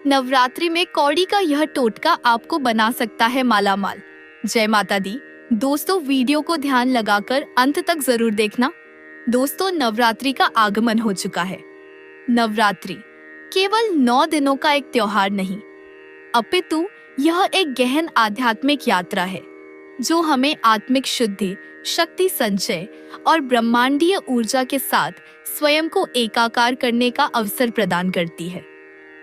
नवरात्रि में कौड़ी का यह टोटका आपको बना सकता है मालामाल। जय माता दी। दोस्तों, वीडियो को ध्यान लगाकर अंत तक जरूर देखना। दोस्तों, नवरात्रि का आगमन हो चुका है। नवरात्रि केवल 9 दिनों का एक त्योहार नहीं, अपितु यह एक गहन आध्यात्मिक यात्रा है जो हमें आत्मिक शुद्धि, शक्ति संचय और ब्रह्मांडीय ऊर्जा के साथ स्वयं को एकाकार करने का अवसर प्रदान करती है।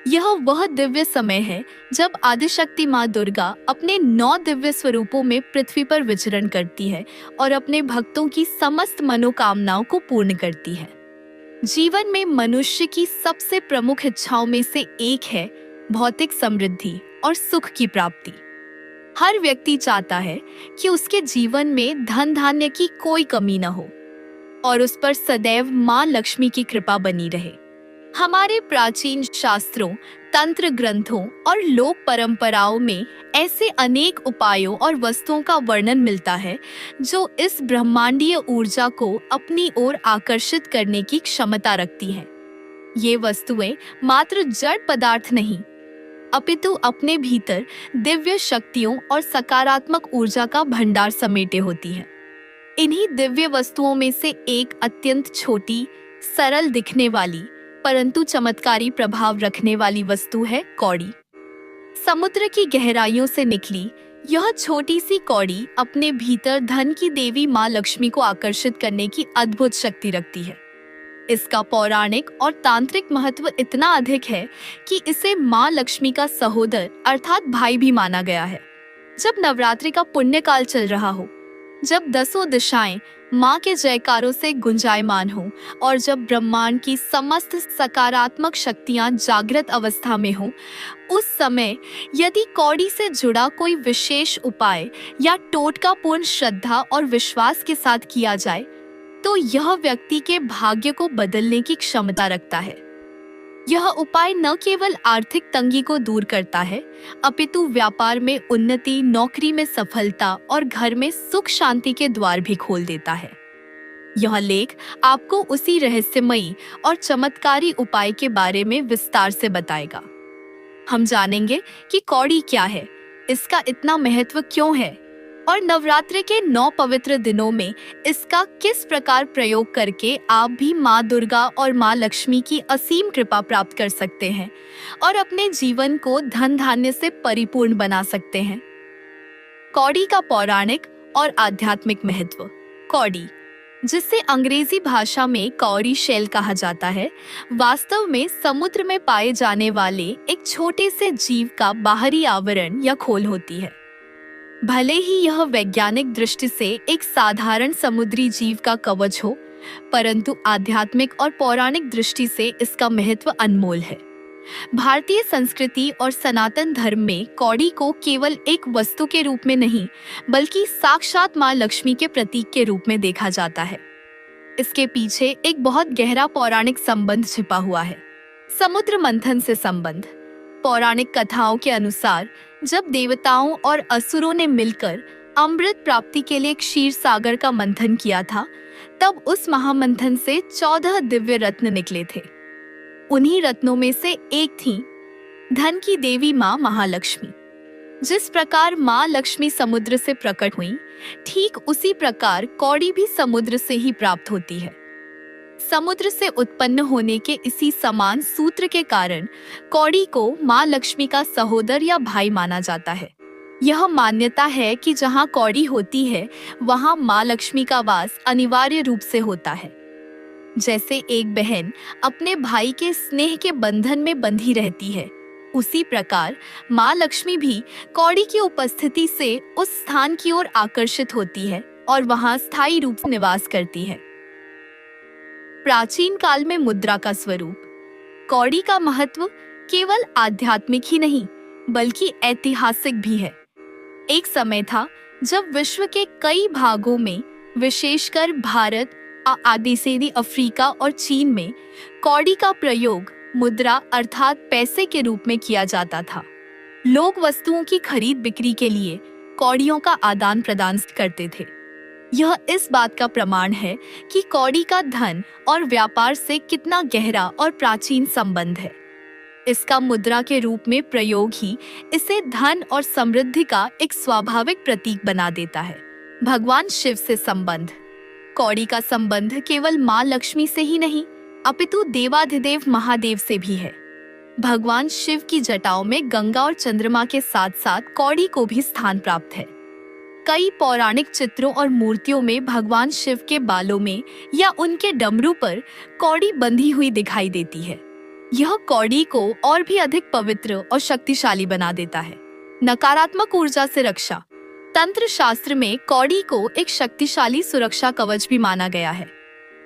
यह वह दिव्य समय है जब आदिशक्ति माँ दुर्गा अपने 9 दिव्य स्वरूपों में पृथ्वी पर विचरण करती है और अपने भक्तों की समस्त मनोकामनाओं को पूर्ण करती है। जीवन में मनुष्य की सबसे प्रमुख इच्छाओं में से एक है भौतिक समृद्धि और सुख की प्राप्ति। हर व्यक्ति चाहता है कि उसके जीवन में धन धान्य की कोई कमी न हो और उस पर सदैव माँ लक्ष्मी की कृपा बनी रहे। हमारे प्राचीन शास्त्रों, तंत्र ग्रंथों और लोक परंपराओं में ऐसे अनेक उपायों और वस्तुओं का वर्णन मिलता है जो इस ब्रह्मांडीय ऊर्जा को अपनी ओर आकर्षित करने की क्षमता रखती हैं। ये वस्तुएं मात्र जड़ पदार्थ नहीं, अपितु अपने भीतर दिव्य शक्तियों और सकारात्मक ऊर्जा का भंडार समेटे होती हैं। इन्हीं दिव्य वस्तुओं में से एक अत्यंत छोटी, सरल दिखने वाली परंतु चमत्कारी प्रभाव रखने वाली वस्तु है कौड़ी। समुद्र की गहराइयों से निकली यह छोटी सी कौड़ी अपने भीतर धन की देवी माँ लक्ष्मी को आकर्षित करने की अद्भुत शक्ति रखती है। इसका पौराणिक और तांत्रिक महत्व इतना अधिक है कि इसे माँ लक्ष्मी का सहोदर अर्थात भाई भी माना गया है। जब नवरात्रि का पुण्य काल चल रहा हो, जब 10 दिशाएं माँ के जयकारों से गुंजायमान हो और जब ब्रह्मांड की समस्त सकारात्मक शक्तियां जागृत अवस्था में हो, उस समय यदि कौड़ी से जुड़ा कोई विशेष उपाय या टोटकापूर्ण श्रद्धा और विश्वास के साथ किया जाए तो यह व्यक्ति के भाग्य को बदलने की क्षमता रखता है। यह उपाय न केवल आर्थिक तंगी को दूर करता है, अपितु व्यापार में उन्नति, नौकरी में सफलता और घर में सुख शांति के द्वार भी खोल देता है। यह लेख आपको उसी रहस्यमयी और चमत्कारी उपाय के बारे में विस्तार से बताएगा। हम जानेंगे कि कौड़ी क्या है, इसका इतना महत्व क्यों है और नवरात्रि के 9 पवित्र दिनों में इसका किस प्रकार प्रयोग करके आप भी माँ दुर्गा और माँ लक्ष्मी की असीम कृपा प्राप्त कर सकते हैं और अपने जीवन को धन धान्य से परिपूर्ण बना सकते हैं। कौड़ी का पौराणिक और आध्यात्मिक महत्व। कौड़ी, जिसे अंग्रेजी भाषा में कौरी शेल कहा जाता है, वास्तव में समुद्र में पाए जाने वाले एक छोटे से जीव का बाहरी आवरण या खोल होती है। भले ही यह वैज्ञानिक दृष्टि से एक साधारण समुद्री जीव का कवच हो, परंतु आध्यात्मिक और पौराणिक दृष्टि से इसका महत्व अनमोल है। भारतीय संस्कृति और सनातन धर्म में कौड़ी को केवल एक वस्तु के रूप में नहीं, बल्कि साक्षात माँ लक्ष्मी के प्रतीक के रूप में देखा जाता है। इसके पीछे एक बहुत गहरा पौराणिक संबंध छिपा हुआ है। समुद्र मंथन से संबंध। पौराणिक कथाओं के अनुसार जब देवताओं और असुरों ने मिलकर अमृत प्राप्ति के लिए क्षीर सागर का मंथन किया था, तब उस महामंथन से 14 दिव्य रत्न निकले थे। उन्हीं रत्नों में से एक थी धन की देवी माँ महालक्ष्मी। जिस प्रकार माँ लक्ष्मी समुद्र से प्रकट हुई, ठीक उसी प्रकार कौड़ी भी समुद्र से ही प्राप्त होती है। समुद्र से उत्पन्न होने के इसी समान सूत्र के कारण कौड़ी को माँ लक्ष्मी का सहोदर या भाई माना जाता है। यह मान्यता है कि जहाँ कौड़ी होती है, वहाँ माँ लक्ष्मी का वास अनिवार्य रूप से होता है। जैसे एक बहन अपने भाई के स्नेह के बंधन में बंधी रहती है, उसी प्रकार माँ लक्ष्मी भी कौड़ी की उपस्थिति से उस स्थान की ओर आकर्षित होती है और वहाँ स्थायी रूप से निवास करती है। प्राचीन काल में मुद्रा का स्वरूप। कौड़ी का महत्व केवल आध्यात्मिक ही नहीं, बल्कि ऐतिहासिक भी है। एक समय था जब विश्व के कई भागों में, विशेषकर भारत, आदिसेनी अफ्रीका और चीन में कौड़ी का प्रयोग मुद्रा अर्थात पैसे के रूप में किया जाता था। लोग वस्तुओं की खरीद बिक्री के लिए कौड़ियों का आदान प्रदान करते थे। यह इस बात का प्रमाण है कि कौड़ी का धन और व्यापार से कितना गहरा और प्राचीन संबंध है। इसका मुद्रा के रूप में प्रयोग ही इसे धन और समृद्धि का एक स्वाभाविक प्रतीक बना देता है। भगवान शिव से संबंध। कौड़ी का संबंध केवल माँ लक्ष्मी से ही नहीं, अपितु देवाधिदेव महादेव से भी है। भगवान शिव की जटाओं में गंगा और चंद्रमा के साथ साथ कौड़ी को भी स्थान प्राप्त है। कई पौराणिक चित्रों और मूर्तियों में भगवान शिव के बालों में या उनके डमरू पर कौड़ी बंधी हुई दिखाई देती है। यह कौड़ी को और भी अधिक पवित्र और शक्तिशाली बना देता है। नकारात्मक ऊर्जा से रक्षा। तंत्र शास्त्र में कौड़ी को एक शक्तिशाली सुरक्षा कवच भी माना गया है।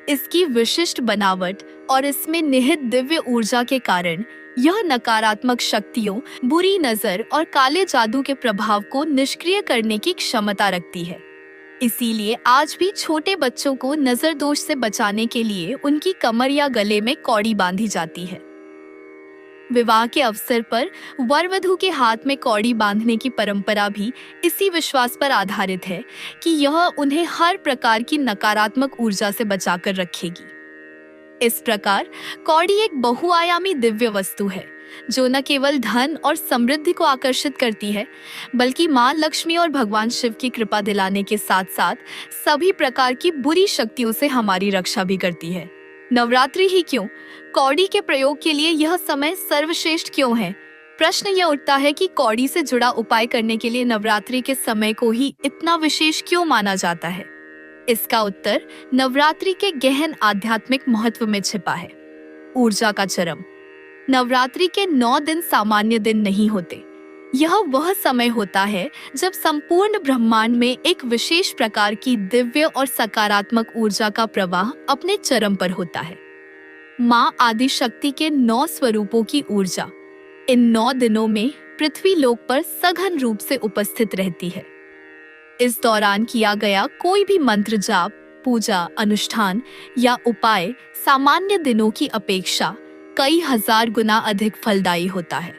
इसकी विशिष्ट बनावट और इसमें निहित दिव्य ऊर्जा के कारण यह नकारात्मक शक्तियों, बुरी नजर और काले जादू के प्रभाव को निष्क्रिय करने की क्षमता रखती है। इसीलिए आज भी छोटे बच्चों को नजर दोष से बचाने के लिए उनकी कमर या गले में कौड़ी बांधी जाती है। विवाह के अवसर पर वर वधू के हाथ में कौड़ी बांधने की परंपरा भी इसी विश्वास पर आधारित है कि यह उन्हें हर प्रकार की नकारात्मक ऊर्जा से बचाकर रखेगी। इस प्रकार कौड़ी एक बहुआयामी दिव्य वस्तु है जो न केवल धन और समृद्धि को आकर्षित करती है, बल्कि माँ लक्ष्मी और भगवान शिव की कृपा दिलाने के साथ साथ सभी प्रकार की बुरी शक्तियों से हमारी रक्षा भी करती है। नवरात्रि ही क्यों, कौड़ी के प्रयोग के लिए यह समय सर्वश्रेष्ठ क्यों है? प्रश्न यह उठता है कि कौड़ी से जुड़ा उपाय करने के लिए नवरात्रि के समय को ही इतना विशेष क्यों माना जाता है? इसका उत्तर नवरात्रि के गहन आध्यात्मिक महत्व में छिपा है। ऊर्जा का चरम। नवरात्रि के 9 दिन सामान्य दिन नहीं होते। यह वह समय होता है जब संपूर्ण ब्रह्मांड में एक विशेष प्रकार की दिव्य और सकारात्मक ऊर्जा का प्रवाह अपने चरम पर होता है। माँ आदि शक्ति के 9 स्वरूपों की ऊर्जा इन 9 दिनों में पृथ्वी लोक पर सघन रूप से उपस्थित रहती है। इस दौरान किया गया कोई भी मंत्र जाप, पूजा, अनुष्ठान या उपाय सामान्य दिनों की अपेक्षा कई हजार गुना अधिक फलदायी होता है।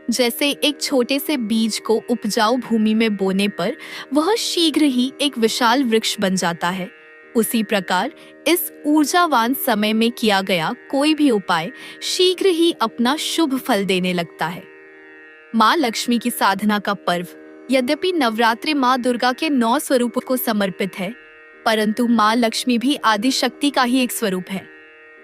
जैसे एक छोटे से बीज को उपजाऊ भूमि में बोने पर वह शीघ्र ही एक विशाल वृक्ष बन जाता है, उसी प्रकार इस ऊर्जावान समय में किया गया कोई भी उपाय शीघ्र ही अपना शुभ फल देने लगता है। माँ लक्ष्मी की साधना का पर्व। यद्यपि नवरात्रि माँ दुर्गा के 9 स्वरूपों को समर्पित है, परंतु माँ लक्ष्मी भी आदि शक्ति का ही एक स्वरूप है।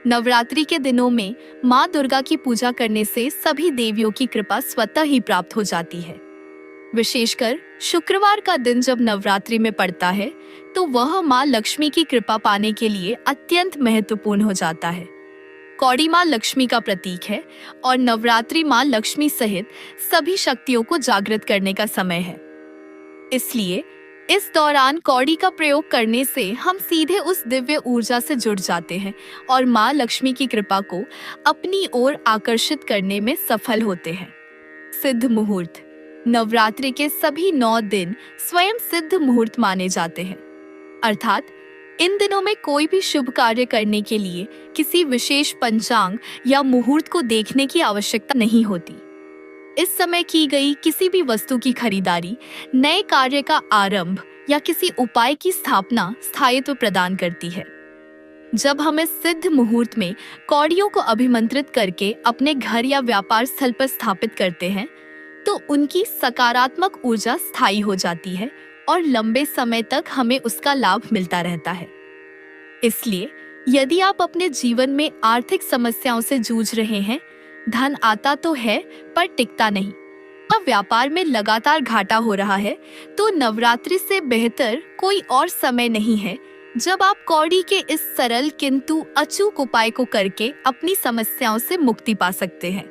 नवरात्रि के दिनों में माँ दुर्गा की पूजा करने से सभी देवियों की कृपा स्वतः ही प्राप्त हो जाती है। विशेषकर शुक्रवार का दिन जब नवरात्रि में पड़ता है तो वह माँ लक्ष्मी की कृपा पाने के लिए अत्यंत महत्वपूर्ण हो जाता है। कौड़ी माँ लक्ष्मी का प्रतीक है और नवरात्रि माँ लक्ष्मी सहित सभी शक्तियों को जागृत करने का समय है। इसलिए इस दौरान कौड़ी का प्रयोग करने से हम सीधे उस दिव्य ऊर्जा से जुड़ जाते हैं और माँ लक्ष्मी की कृपा को अपनी ओर आकर्षित करने में सफल होते हैं। सिद्ध मुहूर्त। नवरात्रि के सभी 9 दिन स्वयं सिद्ध मुहूर्त माने जाते हैं, अर्थात इन दिनों में कोई भी शुभ कार्य करने के लिए किसी विशेष पंचांग या मुहूर्त को देखने की आवश्यकता नहीं होती। इस समय की गई किसी भी वस्तु की खरीदारी, नए कार्य का आरंभ या किसी उपाय की स्थापना स्थायित्व प्रदान करती है। जब हम इस सिद्ध मुहूर्त में कौड़ियों को अभिमंत्रित करके अपने घर या व्यापार स्थल पर स्थापित करते हैं तो उनकी सकारात्मक ऊर्जा स्थायी हो जाती है और लंबे समय तक हमें उसका लाभ मिलता रहता है। इसलिए यदि आप अपने जीवन में आर्थिक समस्याओं से जूझ रहे हैं, धन आता तो है पर टिकता नहीं, अब व्यापार में लगातार घाटा हो रहा है, तो नवरात्रि से बेहतर कोई और समय नहीं है जब आप कौड़ी के इस सरल किंतु अचूक उपाय को करके अपनी समस्याओं से मुक्ति पा सकते हैं।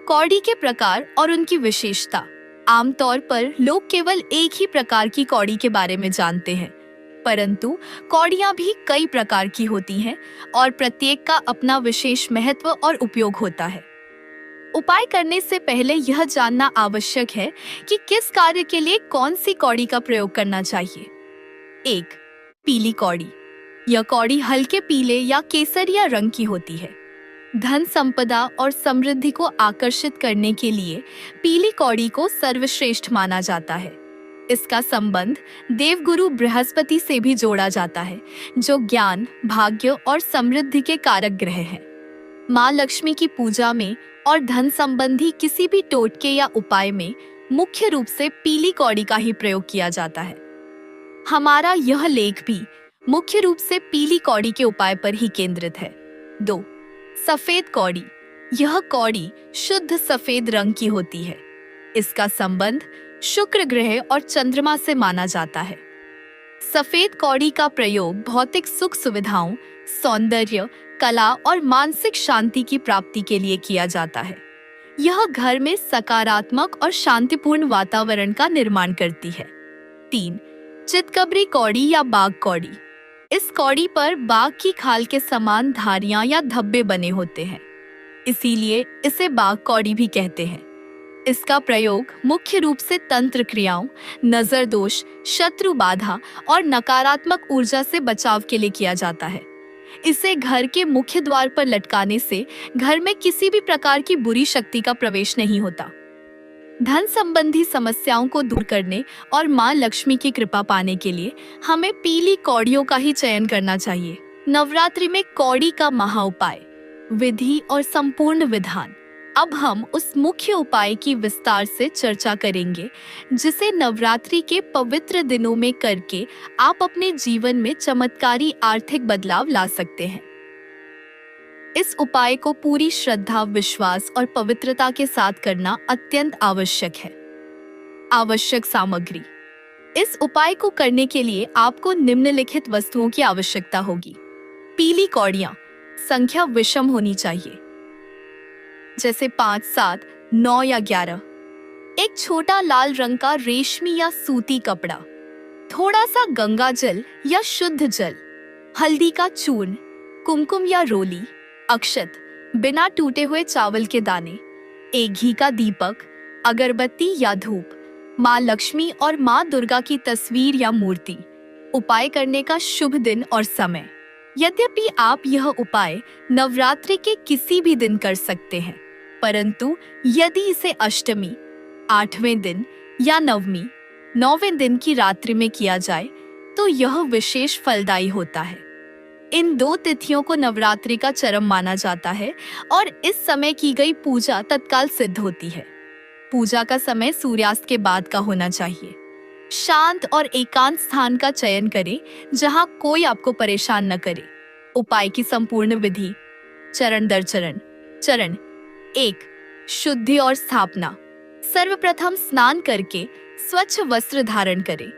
कौड़ी के प्रकार और उनकी विशेषता। आमतौर पर लोग केवल एक ही प्रकार की कौड़ी के बारे में जानते हैं, परंतु कौड़ियाँ भी कई प्रकार की होती हैं और प्रत्येक का अपना विशेष महत्व और उपयोग होता है। उपाय करने से पहले यह जानना आवश्यक है कि किस कार्य के लिए कौन सी कौड़ी का प्रयोग करना चाहिए। 1. पीली कौड़ी। यह कौड़ी हल्के पीले या केसरिया रंग की होती है। धन संपदा और समृद्धि को आकर्षित करने के लिए पीली कौड़ी को सर्वश्रेष्ठ माना जाता है। इसका संबंध देवगुरु बृहस्पति से भी जोड़ा जाता है, जो ज्ञान, भाग्य और समृद्धि के कारक ग्रह हैं। माँ लक्ष्मी की पूजा में और धन संबंधी किसी भी टोटके या उपाय में मुख्य रूप से पीली कौड़ी का ही प्रयोग किया जाता है। हमारा यह लेख भी मुख्य रूप से पीली कौड़ी के उपाय पर ही केंद्रित है। 2. सफेद कौड़ी। यह कौड़ी शुद्ध सफेद रंग की होती है। इसका संबंध शुक्र ग्रह और चंद्रमा से माना जाता है। सफेद कौड़ी का प्रयोग भौतिक सुख सुविधाओं, सौंदर्य, कला और मानसिक शांति की प्राप्ति के लिए किया जाता है। यह घर में सकारात्मक और शांतिपूर्ण वातावरण का निर्माण करती है। 3. चितकबरी कौड़ी या बाघ कौड़ी। इस कौड़ी पर बाघ की खाल के समान धारियां या धब्बे बने होते हैं, इसीलिए इसे बाघ कौड़ी भी कहते हैं। इसका प्रयोग मुख्य रूप से तंत्र क्रियाओं, नजर दोष, शत्रु बाधा और नकारात्मक ऊर्जा से बचाव के लिए किया जाता है। इसे घर के मुख्य द्वार पर लटकाने से घर में किसी भी प्रकार की बुरी शक्ति का प्रवेश नहीं होता। धन संबंधी समस्याओं को दूर करने और माँ लक्ष्मी की कृपा पाने के लिए हमें पीली कौड़ियों का ही चयन करना चाहिए। नवरात्रि में कौड़ी का महाउपाय, विधि और संपूर्ण विधान। अब हम उस मुख्य उपाय की विस्तार से चर्चा करेंगे जिसे नवरात्रि के पवित्र दिनों में करके आप अपने जीवन में चमत्कारी आर्थिक बदलाव ला सकते हैं। इस उपाय को पूरी श्रद्धा, विश्वास और पवित्रता के साथ करना अत्यंत आवश्यक है। आवश्यक सामग्री। इस उपाय को करने के लिए आपको निम्नलिखित वस्तुओं की आवश्यकता होगी। पीली कौड़ियां, संख्या विषम होनी चाहिए, जैसे 5, 7, 9 या 11। एक छोटा लाल रंग का रेशमी या सूती कपड़ा, थोड़ा सा गंगा जल या शुद्ध जल, हल्दी का चूर्ण, कुमकुम या रोली, अक्षत, बिना टूटे हुए चावल के दाने, एक घी का दीपक, अगरबत्ती या धूप, माँ लक्ष्मी और माँ दुर्गा की तस्वीर या मूर्ति। उपाय करने का शुभ दिन और समय। यद्यपि आप यह उपाय नवरात्रि के किसी भी दिन कर सकते हैं, परंतु यदि इसे अष्टमी, 8वें दिन या नवमी, 9वें दिन की रात्रि में किया जाए तो यह विशेष फलदायी होता है। इन 2 तिथियों को नवरात्रि का चरम माना जाता है और इस समय की गई पूजा तत्काल सिद्ध होती है। पूजा का समय सूर्यास्त के बाद का होना चाहिए। शांत और एकांत स्थान का चयन करें जहां कोई आपको परेशान न करे। उपाय की संपूर्ण विधि, चरण दर चरण। चरण 1, शुद्धि और स्थापना। सर्वप्रथम स्नान करके स्वच्छ वस्त्र धारण करें।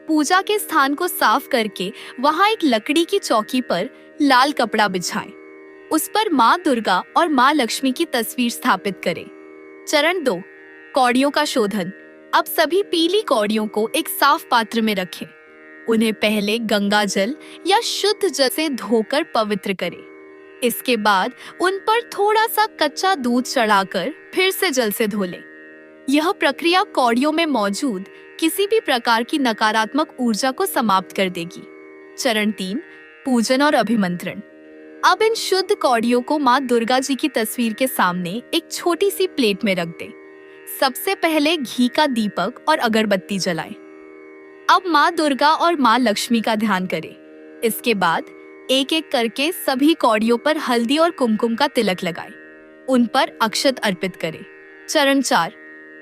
पूजा के स्थान को साफ करके वहां एक लकड़ी की चौकी पर लाल कपड़ा बिछाएं। उस पर माँ दुर्गा और माँ लक्ष्मी की तस्वीर स्थापित करें। चरण 2, कौड़ियों का शोधन। अब सभी पीली कौड़ियों को एक साफ पात्र में रखें। उन्हें पहले गंगा जल या शुद्ध जल से धोकर पवित्र करें। इसके बाद उन पर थोड़ा सा कच्चा दूध चढ़ाकर फिर से जल से धो लें। यह प्रक्रिया कौड़ियों में मौजूद किसी भी प्रकार की नकारात्मक ऊर्जा को समाप्त कर देगी। चरण 3, पूजन और अभिमंत्रण। अब इन शुद्ध कौड़ियों को माँ दुर्गा जी की तस्वीर के सामने एक छोटी सी प्लेट में रख दें। सबसे पहले घी का दीपक और अगरबत्ती जलाएं। अब माँ दुर्गा और माँ लक्ष्मी का ध्यान करें। इसके बाद एक एक करके सभी कौड़ियों पर हल्दी और कुमकुम का तिलक लगाएं। उन पर अक्षत अर्पित करें। चरण 4,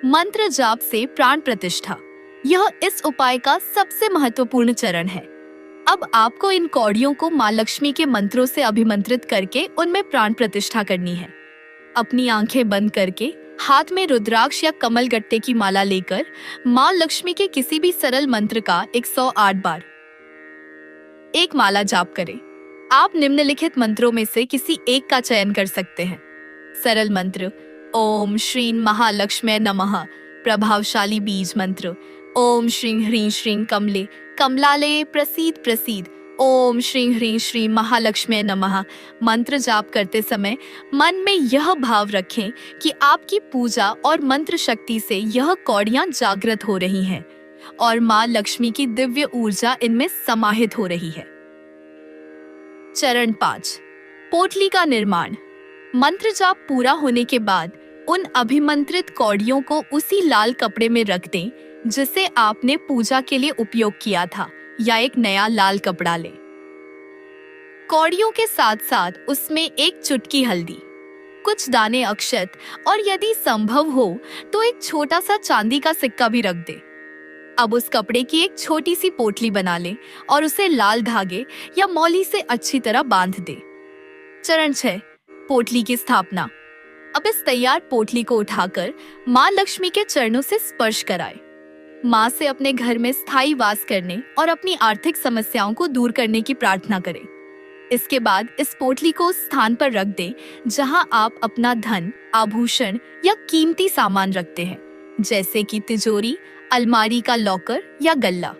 मंत्र जाप से प्राण प्रतिष्ठा। यह इस उपाय का सबसे महत्वपूर्ण चरण है। अब आपको इन कौड़ियों को माँ लक्ष्मी के मंत्रों से अभिमंत्रित करके उनमें प्राण प्रतिष्ठा करनी है। अपनी आंखें बंद करके हाथ में रुद्राक्ष या कमल गट्टे की माला लेकर माँ लक्ष्मी के किसी भी सरल मंत्र का 108 बार एक माला जाप करें। आप निम्नलिखित मंत्रों में से किसी एक का चयन कर सकते हैं। सरल मंत्र, ओम श्रीं महालक्ष्म्यै नमः। प्रभावशाली बीज मंत्र, ओम श्रीं ह्रीं श्रीं कमले कमलालये प्रसीद प्रसीद। ओम श्रीं ह्रीं श्रीं महालक्ष्म्यै नमः। मंत्र जाप करते समय मन में यह भाव रखें कि आपकी पूजा और मंत्र शक्ति से यह कौड़ियां जागृत हो रही हैं और माँ लक्ष्मी की दिव्य ऊर्जा इनमें समाहित हो रही है। चरण 5, पोटली का निर्माण। मंत्र जाप पूरा होने के बाद उन अभिमंत्रित कौड़ियों को उसी लाल कपड़े में रख दें जिसे आपने पूजा के लिए उपयोग किया था, या एक नया लाल कपड़ा लें। कौड़ियों के साथ साथ उसमें एक चुटकी हल्दी, कुछ दाने अक्षत और यदि संभव हो तो एक छोटा सा चांदी का सिक्का भी रख दे। अब उस कपड़े की एक छोटी सी पोटली बना ले और उसे लाल धागे या मौली से अच्छी तरह बांध दे। चरण 6, पोटली की स्थापना। अब इस तैयार पोटली को उठाकर माँ लक्ष्मी के चरणों से स्पर्श कराए। माँ से अपने घर में स्थायी वास करने और अपनी आर्थिक समस्याओं को दूर करने की प्रार्थना करें। इसके बाद इस पोटली को उस स्थान पर रख दें जहां आप अपना धन, आभूषण या कीमती सामान रखते हैं, जैसे कि तिजोरी, अलमारी का लॉकर या गल्ला।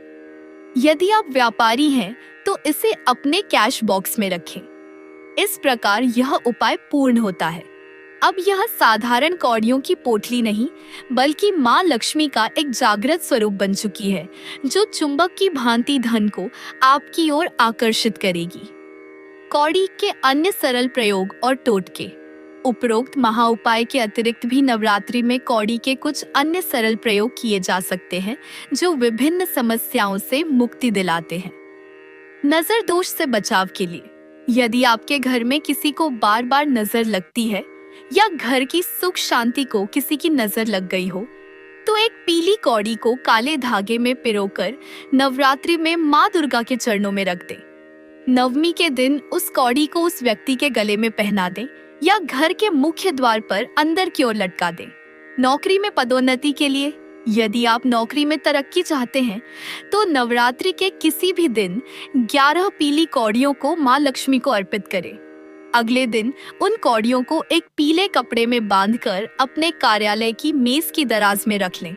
यदि आप व्यापारी हैं तो इसे अपने कैश बॉक्स में रखें। इस प्रकार यह उपाय पूर्ण होता है। अब यह साधारण कौड़ियों की पोटली नहीं बल्कि माँ लक्ष्मी का एक जागृत स्वरूप बन चुकी है, जो चुंबक की भांति धन को आपकी ओर आकर्षित करेगी। कौड़ी के अन्य सरल प्रयोग और टोटके। उपरोक्त महाउपाय के अतिरिक्त भी नवरात्रि में कौड़ी के कुछ अन्य सरल प्रयोग किए जा सकते हैं जो विभिन्न समस्याओं से मुक्ति दिलाते हैं। नजर दोष से बचाव के लिए, यदि आपके घर में किसी को बार बार नजर लगती है या घर की सुख शांति को किसी की नजर लग गई हो, तो एक पीली कौड़ी को काले धागे में पिरोकर नवरात्रि में माँ दुर्गा के चरणों में रख दें। नवमी के दिन उस कौड़ी को उस व्यक्ति के गले में पहना दें या घर के मुख्य द्वार पर अंदर की ओर लटका दें। नौकरी में पदोन्नति के लिए, यदि आप नौकरी में तरक्की चाहते हैं तो नवरात्रि के किसी भी दिन 11 पीली कौड़ियों को माँ लक्ष्मी को अर्पित करें। अगले दिन उन कौड़ियों को एक पीले कपड़े में बांधकर अपने कार्यालय की मेज की दराज में रख लें।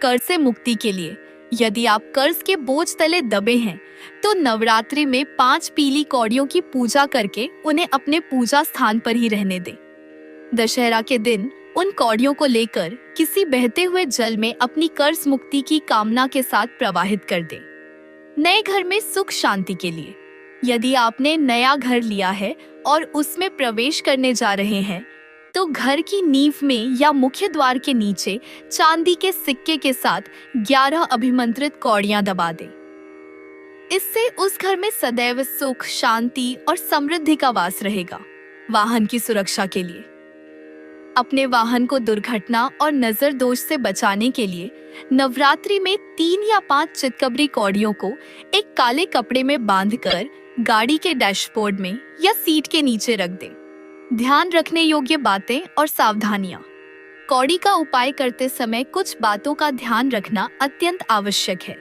कर्ज से मुक्ति के लिए, यदि आप कर्ज के बोझ तले दबे हैं तो नवरात्रि में 5 पीली कौड़ियों की पूजा करके उन्हें अपने पूजा स्थान पर ही रहने दें। दशहरा के दिन उन कौड़ियों को लेकर किसी बहते हुए जल में अपनी कर्ज मुक्ति की कामना के साथ प्रवाहित कर दें। नए घर में सुख शांति के लिए, यदि आपने नया घर लिया है और उसमें प्रवेश करने जा रहे हैं तो घर की नींव में या मुख्य द्वार के नीचे चांदी के सिक्के के साथ 11 अभिमंत्रित कौड़ियां दबा दें। इससे उस घर में सदैव सुख, शांति और समृद्धि का वास रहेगा। वाहन की सुरक्षा के लिए, अपने वाहन को दुर्घटना और नजर दोष से बचाने के लिए नवरात्रि में 3 या 5 चितकबरी कौड़ियों को एक काले कपड़े में बांधकर गाड़ी के डैशबोर्ड में या सीट के नीचे रख दें। ध्यान रखने योग्य बातें और सावधानियां। कौड़ी का उपाय करते समय कुछ बातों का ध्यान रखना अत्यंत आवश्यक है,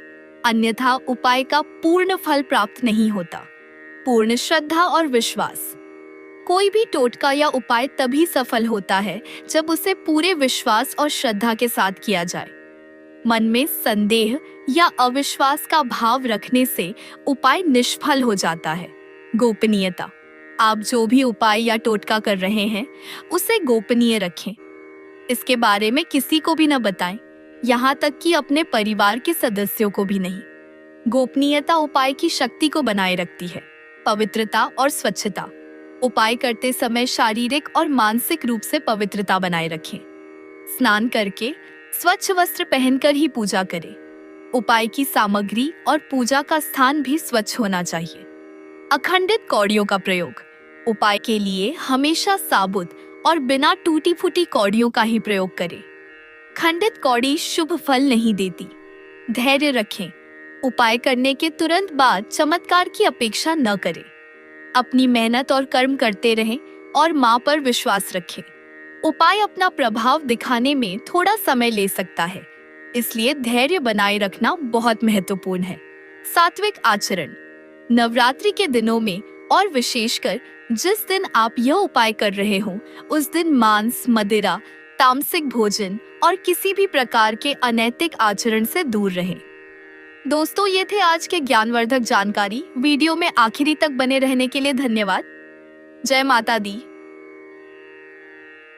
अन्यथा उपाय का पूर्ण फल प्राप्त नहीं होता। पूर्ण श्रद्धा और विश्वास। कोई भी टोटका या उपाय तभी सफल होता है जब उसे पूरे विश्वास और श्रद्धा के साथ किया जाए। मन में संदेह या अविश्वास का भाव रखने से उपाय निष्फल हो जाता है। गोपनीयता। आप जो भी उपाय या टोटका कर रहे हैं उसे गोपनीय रखें। इसके बारे में किसी को भी न बताएं, यहाँ तक कि अपने परिवार के सदस्यों को भी नहीं। गोपनीयता उपाय की शक्ति को बनाए रखती है। पवित्रता और स्वच्छता। उपाय करते समय शारीरिक और मानसिक रूप से पवित्रता बनाए रखें। स्नान करके स्वच्छ वस्त्र पहनकर ही पूजा करें। उपाय की सामग्री और पूजा का स्थान भी स्वच्छ होना चाहिए। अखंडित कौड़ियों का प्रयोग। उपाय के लिए हमेशा साबुत और बिना टूटी फूटी कौड़ियों का ही प्रयोग करें। खंडित कौड़ी शुभ फल नहीं देती। धैर्य रखें। उपाय करने के तुरंत बाद चमत्कार की अपेक्षा न करें। अपनी मेहनत और कर्म करते रहें और माँ पर विश्वास रखें। उपाय अपना प्रभाव दिखाने में थोड़ा समय ले सकता है, इसलिए धैर्य बनाए रखना बहुत महत्वपूर्ण है। सात्विक आचरण। नवरात्रि के दिनों में और विशेषकर जिस दिन आप यह उपाय कर रहे हो उस दिन मांस, मदिरा, तामसिक भोजन और किसी भी प्रकार के अनैतिक आचरण से दूर रहें। दोस्तों, ये थे आज के ज्ञानवर्धक जानकारी। वीडियो में आखिरी तक बने रहने के लिए धन्यवाद। जय माता दी।